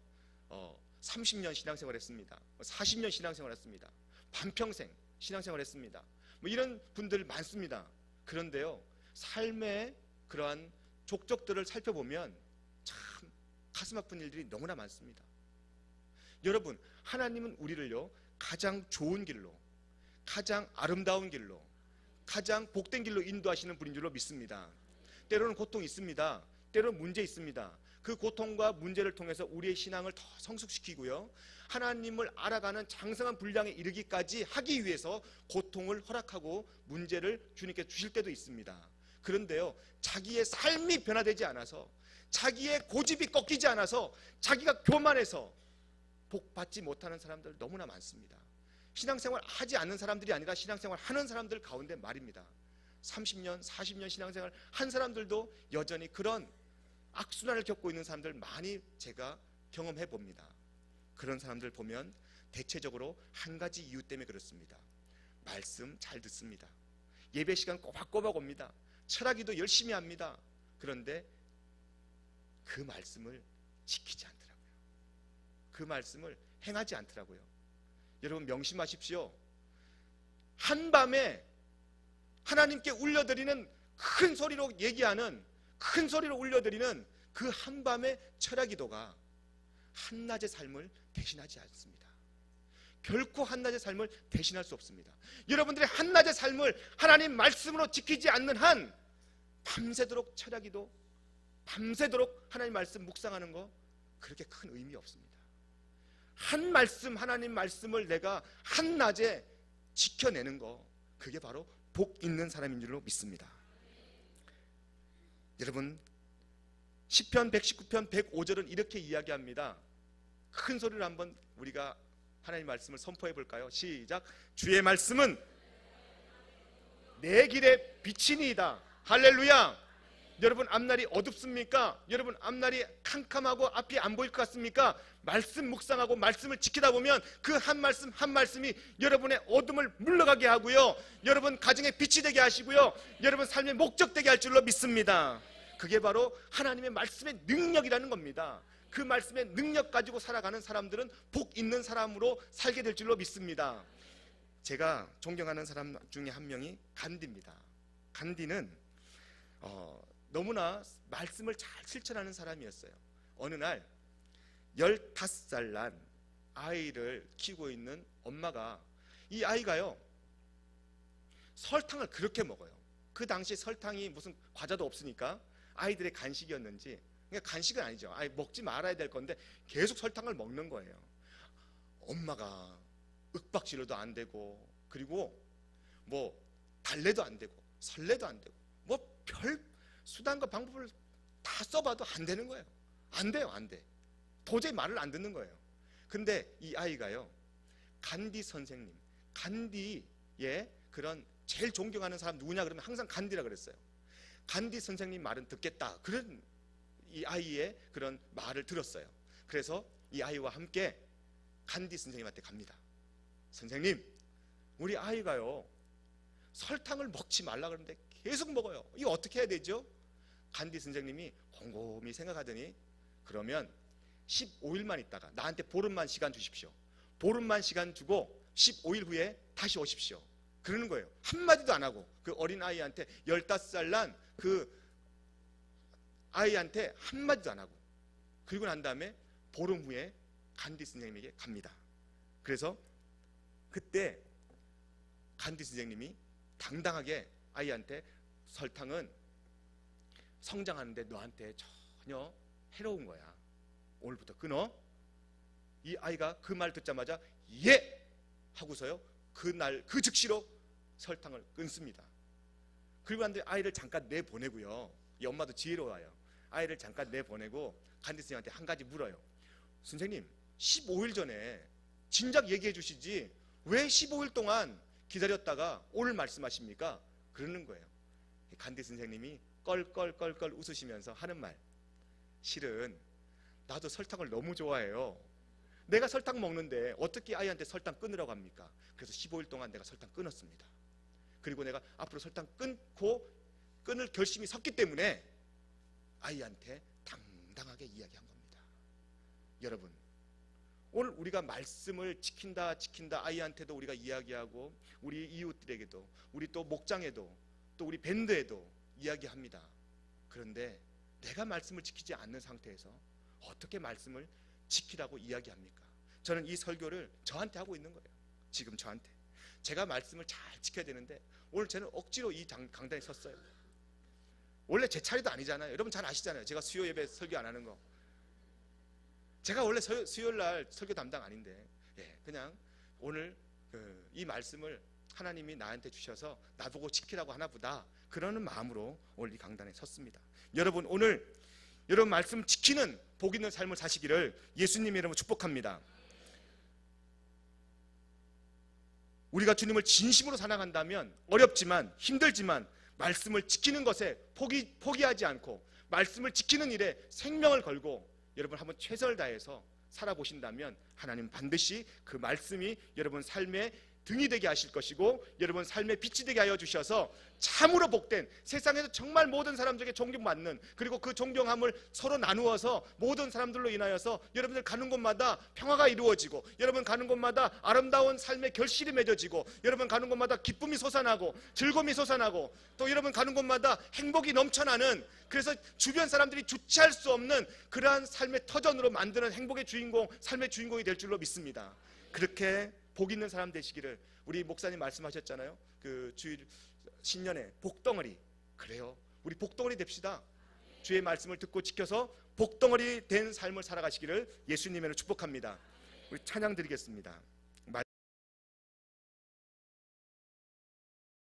30년 신앙생활 했습니다. 40년 신앙생활 했습니다. 반평생 신앙생활 했습니다. 뭐 이런 분들 많습니다. 그런데요, 삶의 그러한 족적들을 살펴보면 참 가슴 아픈 일들이 너무나 많습니다. 여러분, 하나님은 우리를요 가장 좋은 길로, 가장 아름다운 길로, 가장 복된 길로 인도하시는 분인 줄로 믿습니다. 때로는 고통이 있습니다. 때로는 문제 있습니다. 그 고통과 문제를 통해서 우리의 신앙을 더 성숙시키고요, 하나님을 알아가는 장성한 분량에 이르기까지 하기 위해서 고통을 허락하고 문제를 주님께 주실 때도 있습니다. 그런데요, 자기의 삶이 변화되지 않아서, 자기의 고집이 꺾이지 않아서, 자기가 교만해서 복받지 못하는 사람들 너무나 많습니다. 신앙생활 하지 않는 사람들이 아니라 신앙생활 하는 사람들 가운데 말입니다. 30년, 40년 신앙생활 한 사람들도 여전히 그런 악순환을 겪고 있는 사람들 많이 제가 경험해 봅니다. 그런 사람들 보면 대체적으로 한 가지 이유 때문에 그렇습니다. 말씀 잘 듣습니다. 예배 시간 꼬박꼬박 옵니다. 철학기도 열심히 합니다. 그런데 그 말씀을 지키지 않더라고요. 그 말씀을 행하지 않더라고요. 여러분 명심하십시오. 한밤에 하나님께 울려드리는 큰 소리로 얘기하는, 큰 소리로 울려드리는 그 한밤의 철야기도가 한낮의 삶을 대신하지 않습니다. 결코 한낮의 삶을 대신할 수 없습니다. 여러분들의 한낮의 삶을 하나님 말씀으로 지키지 않는 한 밤새도록 철야기도, 밤새도록 하나님 말씀 묵상하는 거 그렇게 큰 의미 없습니다. 한 말씀, 하나님 말씀을 내가 한낮에 지켜내는 거, 그게 바로 복 있는 사람인 줄로 믿습니다. 여러분 시편 119편 105절은 이렇게 이야기합니다. 큰 소리로 한번 우리가 하나님 말씀을 선포해 볼까요? 시작. 주의 말씀은 내 길의 빛이니이다. 할렐루야. 여러분 앞날이 어둡습니까? 여러분 앞날이 캄캄하고 앞이 안 보일 것 같습니까? 말씀 묵상하고 말씀을 지키다 보면 그 한 말씀 한 말씀이 여러분의 어둠을 물러가게 하고요, 여러분 가정에 빛이 되게 하시고요, 여러분 삶의 목적 되게 할 줄로 믿습니다. 그게 바로 하나님의 말씀의 능력이라는 겁니다. 그 말씀의 능력 가지고 살아가는 사람들은 복 있는 사람으로 살게 될 줄로 믿습니다. 제가 존경하는 사람 중에 한 명이 간디입니다. 간디는 너무나 말씀을 잘 실천하는 사람이었어요. 어느 날 15살 난 아이를 키우고 있는 엄마가, 이 아이가요 설탕을 그렇게 먹어요. 그 당시 설탕이 무슨 과자도 없으니까 아이들의 간식이었는지, 그러니까 간식은 아니죠, 아이 먹지 말아야 될 건데 계속 설탕을 먹는 거예요. 엄마가 윽박질러도 안 되고, 그리고 뭐 달래도 안 되고 설레도 안 되고 뭐 별 수단과 방법을 다 써봐도 안 되는 거예요. 안 돼요, 안 돼. 도저히 말을 안 듣는 거예요. 근데 이 아이가요, 간디 선생님, 간디의 그런 제일 존경하는 사람 누구냐 그러면 항상 간디라 그랬어요. 간디 선생님 말은 듣겠다, 그런 이 아이의 그런 말을 들었어요. 그래서 이 아이와 함께 간디 선생님한테 갑니다. 선생님, 우리 아이가요 설탕을 먹지 말라 그러는데 계속 먹어요. 이거 어떻게 해야 되죠? 간디 선생님이 곰곰이 생각하더니, 그러면 15일만 있다가 나한테 보름만 시간 주십시오. 보름만 시간 주고 15일 후에 다시 오십시오. 그러는 거예요. 한마디도 안 하고 그 어린 아이한테, 15살 난 그 아이한테 한마디도 안 하고, 그리고 난 다음에 보름 후에 간디 선생님에게 갑니다. 그래서 그때 간디 선생님이 당당하게 아이한테, 설탕은 성장하는데 너한테 전혀 해로운 거야. 오늘부터 끊어. 이 아이가 그 말 듣자마자 예! 하고서요 그날 그 즉시로 설탕을 끊습니다. 그리고 난 뒤에 아이를 잠깐 내보내고요, 이 엄마도 지혜로워요. 아이를 잠깐 내보내고 간디 선생님한테 한 가지 물어요. 선생님, 15일 전에 진작 얘기해 주시지 왜 15일 동안 기다렸다가 오늘 말씀하십니까? 그러는 거예요. 간디 선생님이 껄껄껄껄 웃으시면서 하는 말, 실은 나도 설탕을 너무 좋아해요. 내가 설탕 먹는데 어떻게 아이한테 설탕 끊으라고 합니까? 그래서 15일 동안 내가 설탕 끊었습니다. 그리고 내가 앞으로 설탕 끊을 결심이 섰기 때문에 아이한테 당당하게 이야기한 겁니다. 여러분, 오늘 우리가 말씀을 지킨다 아이한테도 우리가 이야기하고, 우리 이웃들에게도, 우리 또 목장에도, 또 우리 밴드에도 이야기합니다. 그런데 내가 말씀을 지키지 않는 상태에서 어떻게 말씀을 지키라고 이야기합니까? 저는 이 설교를 저한테 하고 있는 거예요. 지금 저한테 제가 말씀을 잘 지켜야 되는데 오늘 저는 억지로 이 강단에 섰어요. 원래 제 차례도 아니잖아요. 여러분 잘 아시잖아요. 제가 수요 예배 설교 안 하는 거. 제가 원래 수요일 날 설교 담당 아닌데, 그냥 오늘 이 말씀을 하나님이 나한테 주셔서 나보고 지키라고 하나 보다, 그러는 마음으로 오늘 이 강단에 섰습니다. 여러분, 오늘 여러분 말씀 지키는 복 있는 삶을 사시기를 예수님 이름으로 축복합니다. 우리가 주님을 진심으로 사랑한다면 어렵지만 힘들지만 말씀을 지키는 것에 포기하지 않고 말씀을 지키는 일에 생명을 걸고 여러분 한번 최선을 다해서 살아보신다면 하나님 반드시 그 말씀이 여러분 삶의 등이 되게 하실 것이고 여러분 삶의 빛이 되게 하여 주셔서 참으로 복된, 세상에서 정말 모든 사람들에게 존경받는, 그리고 그 존경함을 서로 나누어서 모든 사람들로 인하여서 여러분들 가는 곳마다 평화가 이루어지고, 여러분 가는 곳마다 아름다운 삶의 결실이 맺어지고, 여러분 가는 곳마다 기쁨이 솟아나고 즐거움이 솟아나고, 또 여러분 가는 곳마다 행복이 넘쳐나는, 그래서 주변 사람들이 주체할 수 없는 그러한 삶의 터전으로 만드는 행복의 주인공, 삶의 주인공이 될 줄로 믿습니다. 그렇게 복 있는 사람 되시기를, 우리 목사님 말씀하셨잖아요. 그 주일 신년에 복덩어리, 그래요. 우리 복덩어리 됩시다. 주의 말씀을 듣고 지켜서 복덩어리 된 삶을 살아가시기를 예수님으로 축복합니다. 우리 찬양 드리겠습니다.